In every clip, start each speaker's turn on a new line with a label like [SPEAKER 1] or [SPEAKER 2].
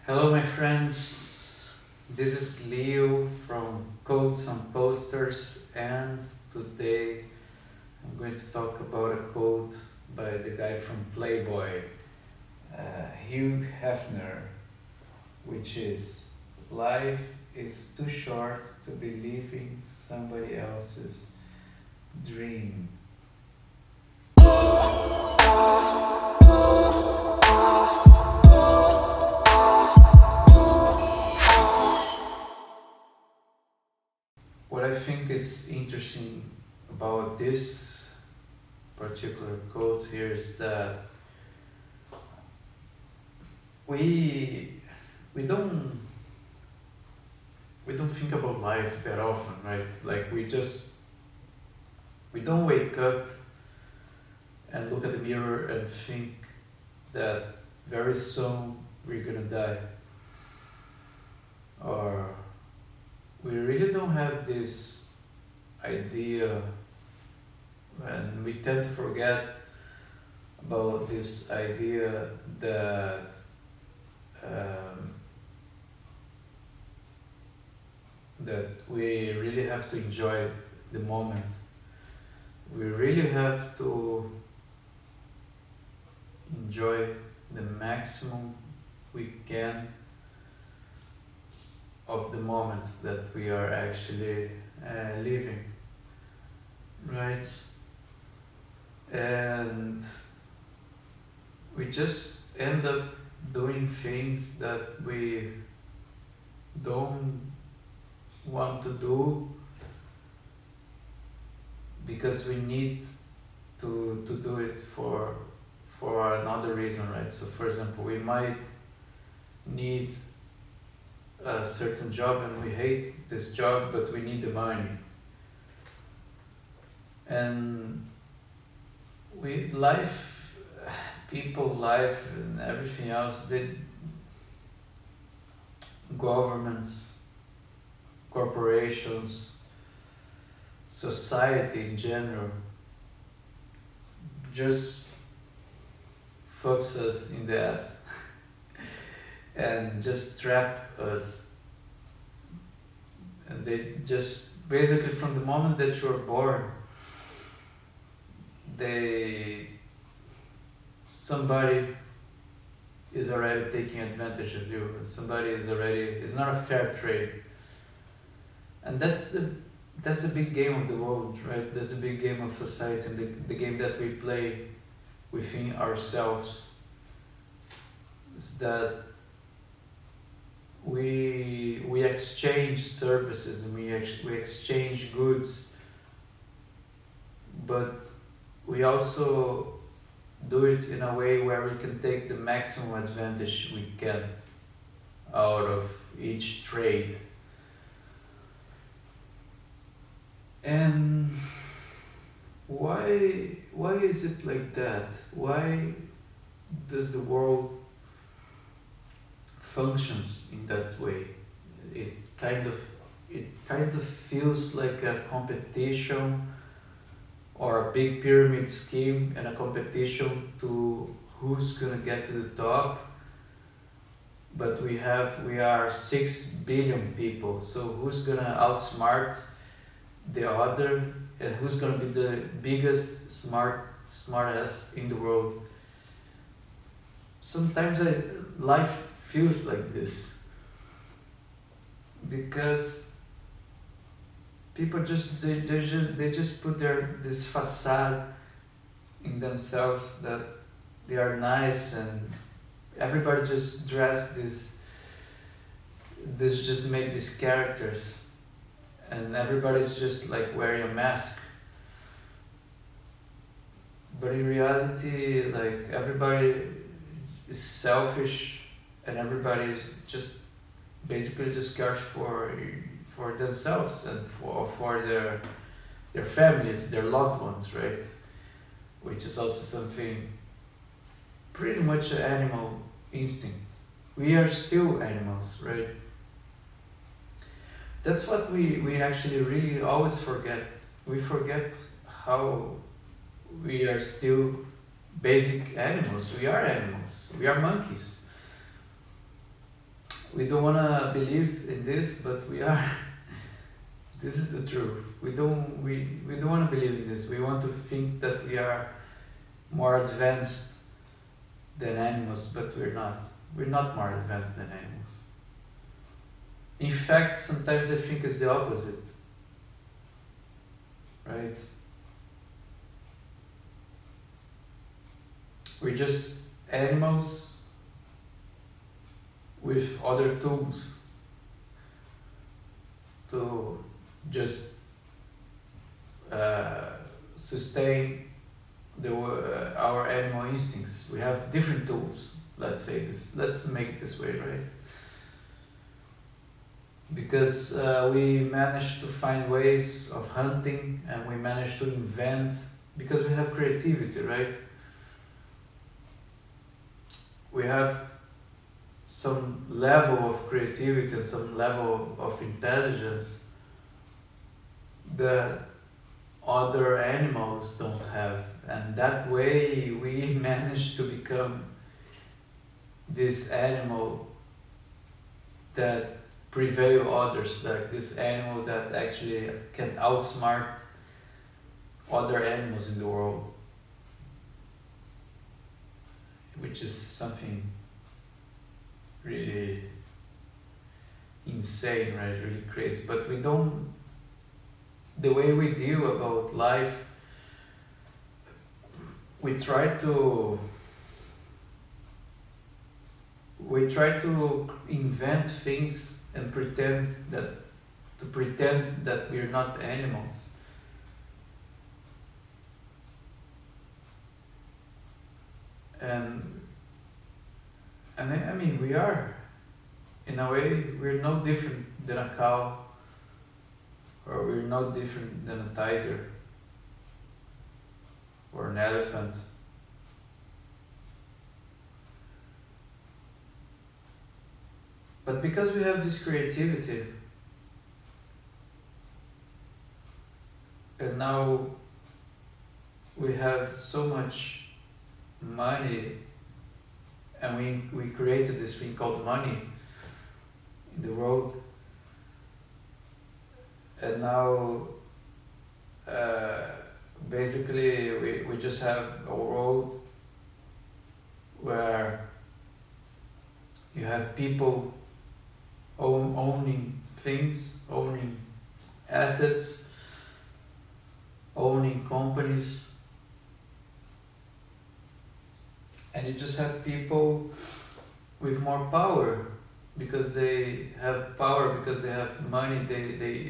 [SPEAKER 1] Hello, my friends. This is Leo from Quotes on Posters, and today I'm going to talk about a quote by the guy from Playboy, Hugh Hefner, which is, "Life is too short to be living somebody else's dream." What I think is interesting about this particular quote here is that we we don't we don't think about life that often, right? Like we don't wake up and look at the mirror and think that very soon we're gonna die, or we really don't have this idea, and we tend to forget about this idea that um, that we really have to enjoy the moment. We really have to enjoy the maximum we can of the moment that we are actually living, right? And we just end up doing things that we don't want to do because we need to do it for another reason, right? So for example, we might need a certain job and we hate this job, but we need the money. And people life and everything else, governments, corporations, society in general just fucks us in the ass and just trap us. And they just basically, from the moment that you're born, somebody is already taking advantage of you, and somebody it's not a fair trade. And that's the big game of the world, right? That's the big game of society, and the game that we play within ourselves is that we exchange services and we exchange goods, but we also do it in a way where we can take the maximum advantage we can out of each trade. And why is it like that? Why does the world functions in that way? It kind of feels like a competition, or a big pyramid scheme, and a competition to who's gonna get to the top. But we are 6 billion people, so who's gonna outsmart the other, and who's gonna be the biggest smartass in the world? Sometimes life feels like this, because people they just put this facade in themselves that they are nice, and everybody just dress this just make these characters, and everybody's just like wearing a mask. But in reality, like, everybody is selfish, and everybody is just basically just cares for themselves and for their families, their loved ones, right? Which is also something pretty much an animal instinct. We are still animals, right? That's what we actually really always forget. We forget how we are still basic animals. We are animals. We are monkeys. We don't want to believe in this, but we are. This is the truth. We don't want to believe in this. We want to think that we are more advanced than animals, but we're not. We're not more advanced than animals. In fact, sometimes I think it's the opposite. Right? We're just animals with other tools to just sustain our animal instincts. We have different tools. Let's say this. Let's make it this way, right? Because we managed to find ways of hunting, and we managed to invent. Because we have creativity, right? We have some level of creativity and some level of intelligence that other animals don't have, and that way we manage to become this animal that prevail others, like this animal that actually can outsmart other animals in the world, which is something really insane, right? Really crazy. But we don't, the way we deal about life, we try to invent things and pretend that we're not animals. And I mean, we are, in a way, we're no different than a cow, or we're no different than a tiger, or an elephant. But because we have this creativity, and now we have so much money, and we created this thing called money in the world, and now basically we just have a world where you have people owning things, owning assets, owning companies, and you just have people with more power because they have power, because they have money.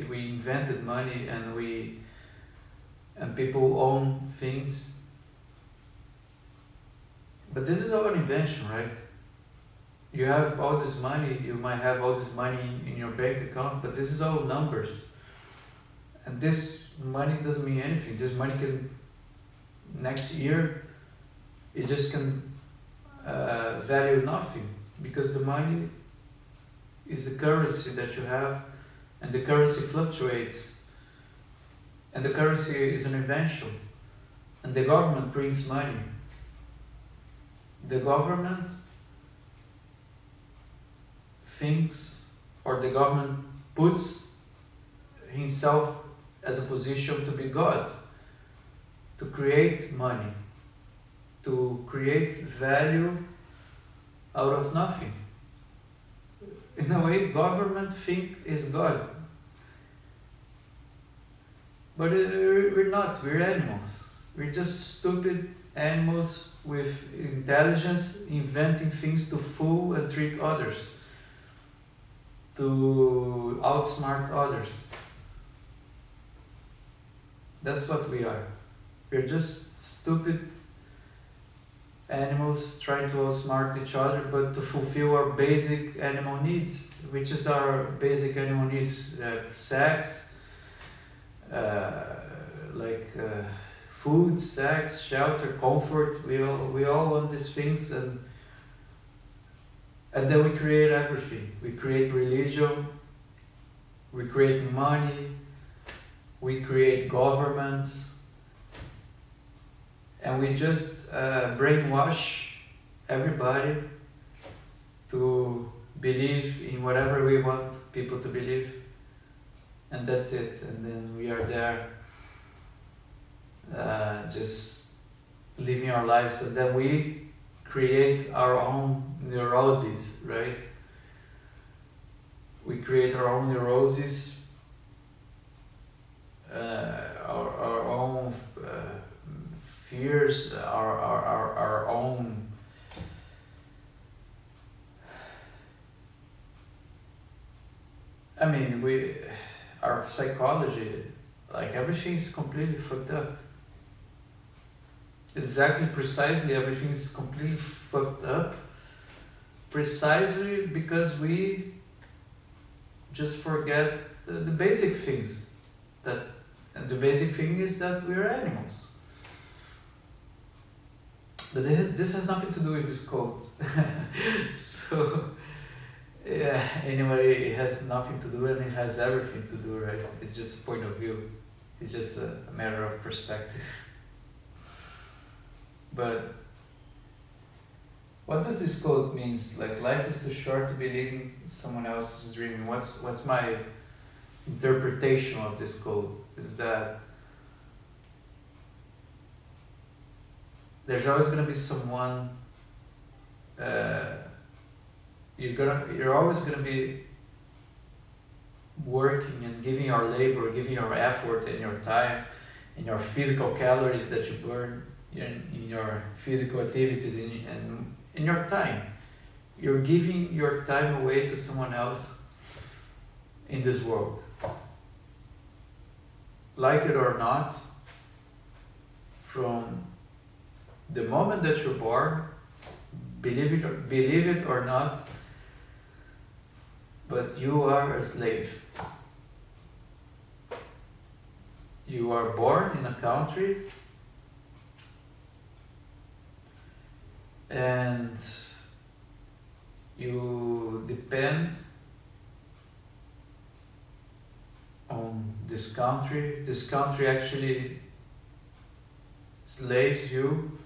[SPEAKER 1] We invented money, and people own things. But this is our invention, right? You have all this money, you might have all this money in your bank account, but this is all numbers. And this money doesn't mean anything. This money can, next year, it just can value nothing, because the money is the currency that you have, and the currency fluctuates. And the currency is an invention. And the government prints money. The government thinks, or the government puts himself as a position to be God, to create money, to create value out of nothing. In a way, government is God. But we're not, we're animals. We're just stupid animals with intelligence, inventing things to fool and trick others, to outsmart others. That's what we are. We're just stupid animals trying to outsmart each other, but to fulfill our basic animal needs, which is our basic animal needs: sex, food, sex, shelter, comfort. We all want these things, and then we create everything. We create religion, we create money, we create governments, and we just brainwash everybody to believe in whatever we want people to believe, and that's it. And then we are there, just living our lives, and then we create our own neuroses, right? We create our own neuroses, our own fears, our own our psychology, like everything's completely fucked up. Precisely, everything's completely fucked up. Precisely because we just forget the basic things. And the basic thing is that we are animals. But this has nothing to do with this quote. So, yeah, anyway, it has nothing to do and it has everything to do, right? It's just a point of view. It's just a matter of perspective. But what does this quote mean? Like, life is too short to be living someone else's dream. What's my interpretation of this quote? Is that there's always gonna be someone. You're always gonna be working and giving your labor, giving your effort and your time, and your physical calories that you burn in your physical activities and in your time. You're giving your time away to someone else in this world. Like it or not, from the moment that you're born, believe it or not, but you are a slave. You are born in a country and you depend on this country. This country actually slaves you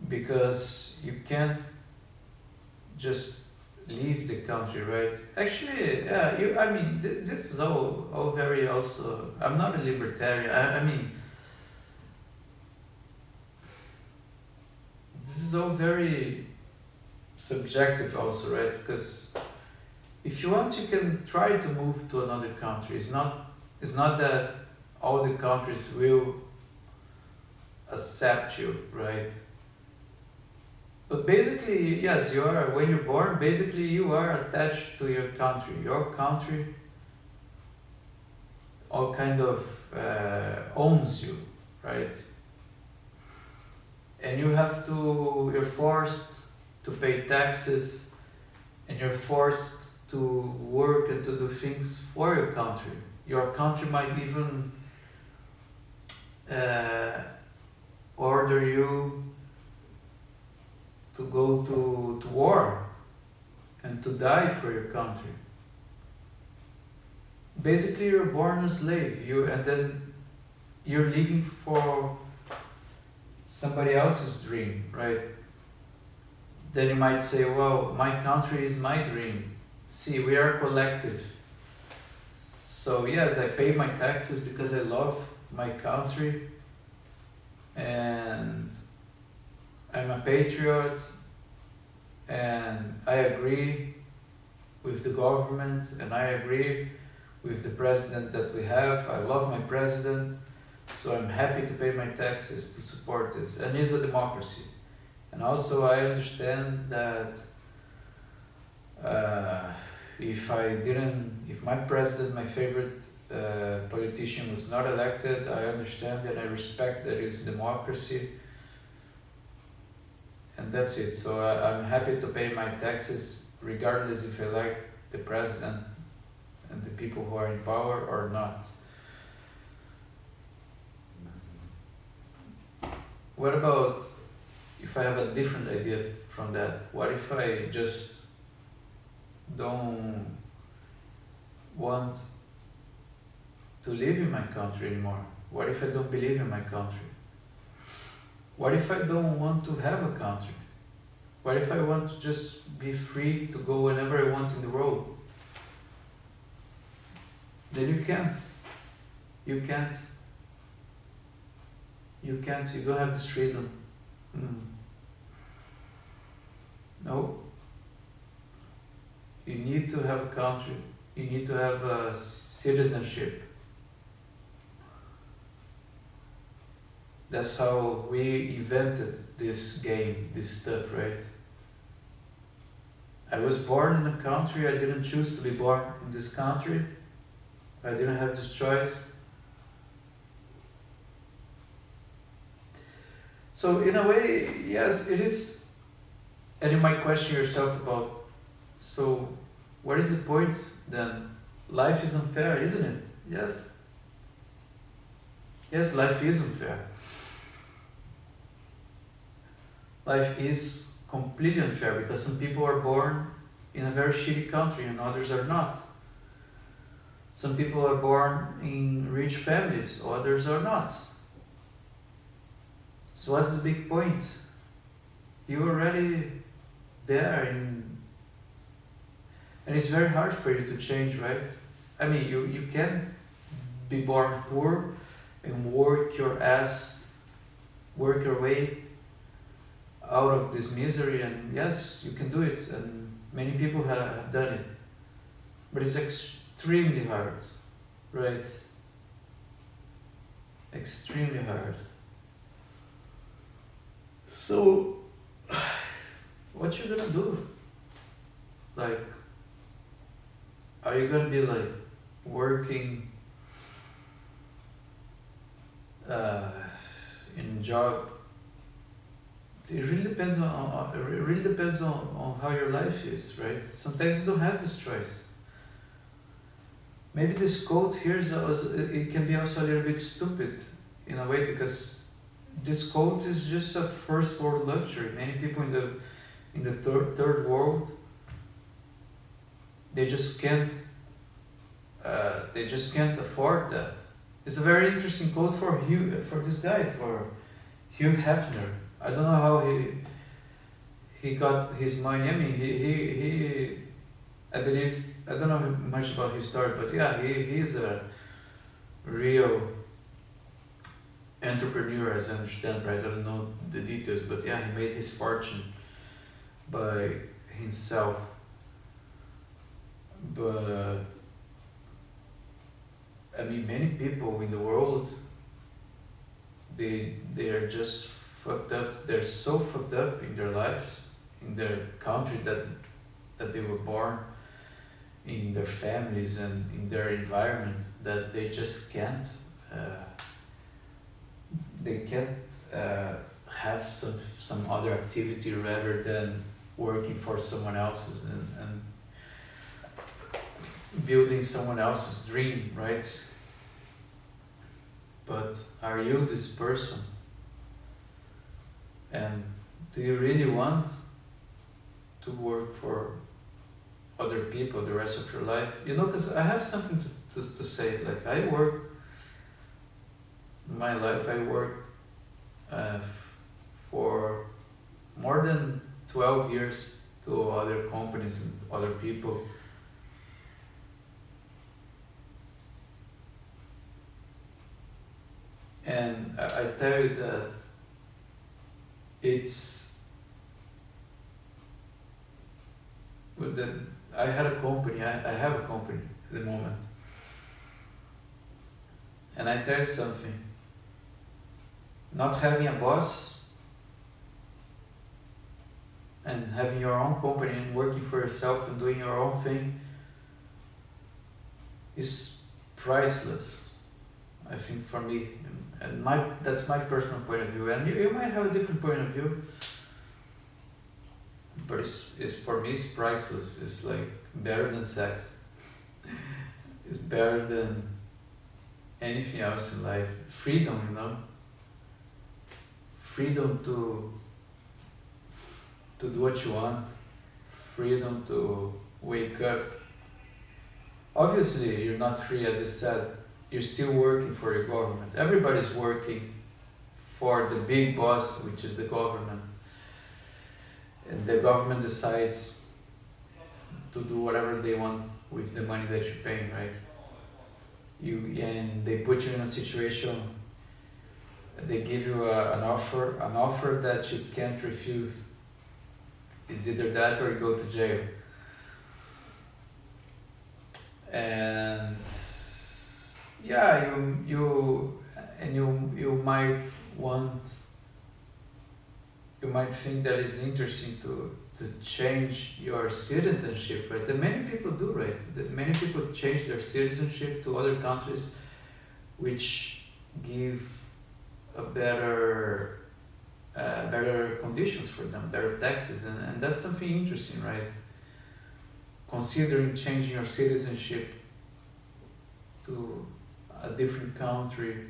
[SPEAKER 1] because you can't just leave the country, right? Actually, yeah, this is all very also. I'm not a libertarian. This is all very subjective also, right? Because if you want, you can try to move to another country. It's not that all the countries will accept you, right? But basically, yes, you are, when you're born, basically you are attached to your country. Your country all kind of owns you, right? And you're forced to pay taxes, and you're forced to work and to do things for your country. Your country might even order you to go to war and to die for your country. Basically, you're born a slave. And then you're living for somebody else's dream, right? Then you might say, well, my country is my dream. See, we are collective. So yes, I pay my taxes because I love my country and I'm a patriot and I agree with the government and I agree with the president that we have. I love my president, so I'm happy to pay my taxes to support this. And it's a democracy. And also I understand that if my president, my favorite politician was not elected, I understand and I respect that it's democracy. And that's it. So I'm happy to pay my taxes regardless if I like the president and the people who are in power or not. What about if I have a different idea from that? What if I just don't want to live in my country anymore? What if I don't believe in my country? What if I don't want to have a country? What if I want to just be free to go whenever I want in the world? Then you can't. You can't. You can't. You don't have this freedom. No. You need to have a country. You need to have a citizenship. That's how we invented this game, this stuff, right? I was born in a country, I didn't choose to be born in this country. I didn't have this choice. So in a way, yes, it is. And you might question yourself about, so what is the point then? Life is unfair, isn't it? Yes. Yes, life is unfair. Life is completely unfair because some people are born in a very shitty country and others are not. Some people are born in rich families, others are not. So what's the big point? You're already there and it's very hard for you to change, right? I mean, you can be born poor and work your way out of this misery, and yes, you can do it, and many people have done it. But it's extremely hard, right? Extremely hard. So, what you gonna do? Like, are you gonna be like working in job? It really depends on how your life is, right? Sometimes you don't have this choice. Maybe this quote here is also, it can be also a little bit stupid in a way, because this quote is just a first world luxury. Many people in the third world, they just can't afford that. It's a very interesting quote for this guy, for Hugh Hefner. I don't know how he got his money. I mean, he I believe, I don't know much about his story, but yeah, he's a real entrepreneur, as I understand, right? I don't know the details, but yeah, he made his fortune by himself. But I mean, many people in the world, they are just fucked up. They're so fucked up in their lives, in their country that they were born, in their families and in their environment, that they just can't have some other activity rather than working for someone else's and building someone else's dream, right? But are you this person? And do you really want to work for other people the rest of your life? You know, because I have something to say. Like, I work, my life, I worked for more than 12 years to other companies and other people. And I tell you that I had a company, I have a company at the moment. And I tell you something, not having a boss and having your own company and working for yourself and doing your own thing is priceless, I think, for me. And that's my personal point of view. And you might have a different point of view, but it's for me, it's priceless. It's like better than sex. It's better than anything else in life. Freedom, you know. Freedom to do what you want. Freedom to wake up. Obviously, you're not free, as I said. You're still working for your government. Everybody's working for the big boss, which is the government. and the government decides to do whatever they want with the money that you're paying, right? And they put you in a situation. They give you an offer that you can't refuse. It's either that or you go to jail. And yeah, you might think that it's interesting to change your citizenship, right? And many people do, right? That many people change their citizenship to other countries, which give a better conditions for them, better taxes, and that's something interesting, right? Considering changing your citizenship to a different country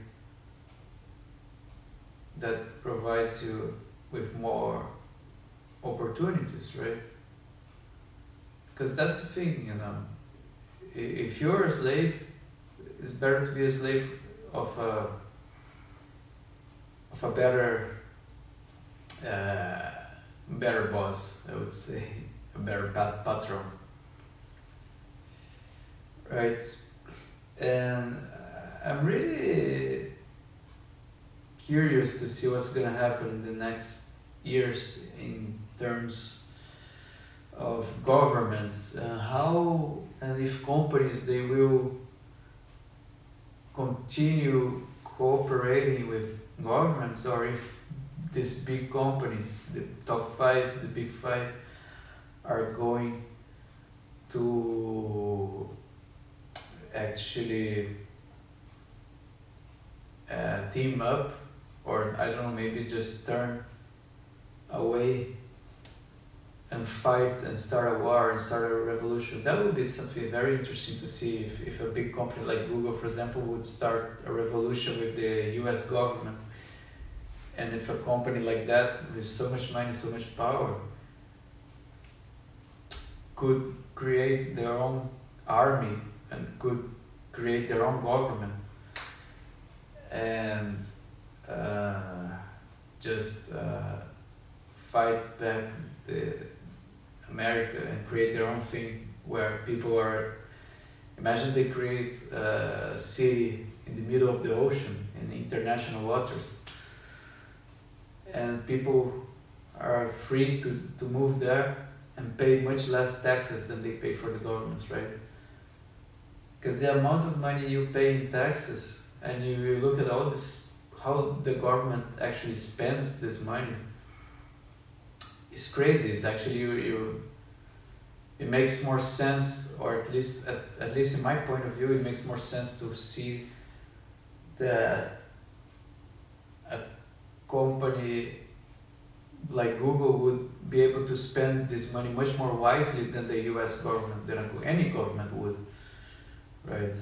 [SPEAKER 1] that provides you with more opportunities, right? Because that's the thing, you know. If you're a slave, it's better to be a slave of a better boss, I would say, a better patron, right? And I'm really curious to see what's gonna happen in the next years in terms of governments and how and if companies they will continue cooperating with governments, or if these big companies, the top five, the big five, are going to actually team up, or I don't know, maybe just turn away and fight and start a war and start a revolution. That would be something very interesting to see if a big company like Google, for example, would start a revolution with the US government. And if a company like that with so much money, so much power could create their own army and could create their own government and just fight back the America and create their own thing where people are. Imagine they create a city in the middle of the ocean in international waters, and people are free to move there and pay much less taxes than they pay for the governments, right? Because the amount of money you pay in taxes, and you look at all this, how the government actually spends this money, it's crazy. It's actually it makes more sense, or at least in my point of view, it makes more sense to see that a company like Google would be able to spend this money much more wisely than the US government, than any government would, right?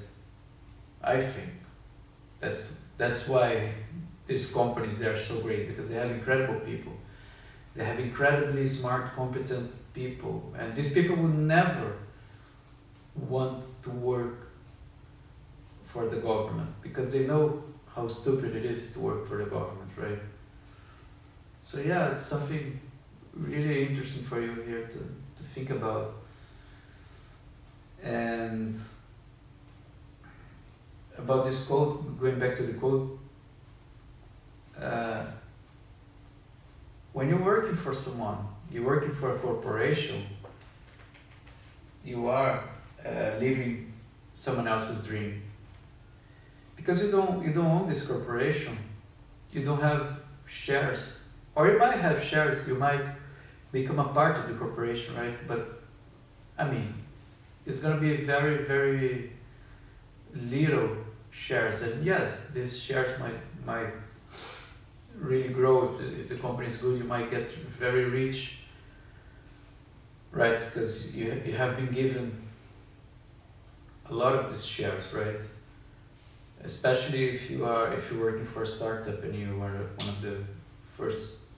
[SPEAKER 1] I think that's why these companies, they are so great, because they have incredible people. They have incredibly smart, competent people, and these people would never want to work for the government because they know how stupid it is to work for the government, right? So yeah, it's something really interesting for you here to think about. And about this quote, going back to the quote, when you're working for someone, you're working for a corporation, you are living someone else's dream. Because you don't own this corporation, you don't have shares, or you might have shares, you might become a part of the corporation, right? But I mean, it's gonna be very, very little shares, and yes, these shares might really grow. If the company is good, you might get very rich, right? Because you have been given a lot of these shares, right? Especially if you're working for a startup and you are one of the first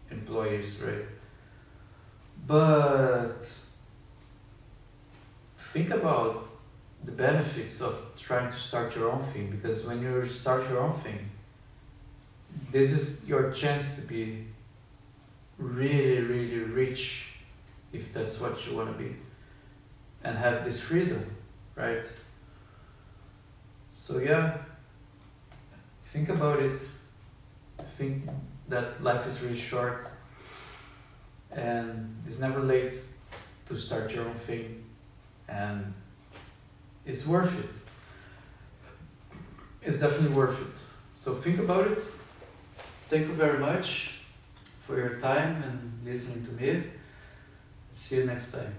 [SPEAKER 1] employees, right? But think about the benefits of trying to start your own thing, because when you start your own thing, this is your chance to be really, really rich if that's what you want to be and have this freedom, right? So yeah, think about it. Think that life is really short and it's never late to start your own thing, and it's worth it. It's definitely worth it. So think about it. Thank you very much for your time and listening to me. See you next time.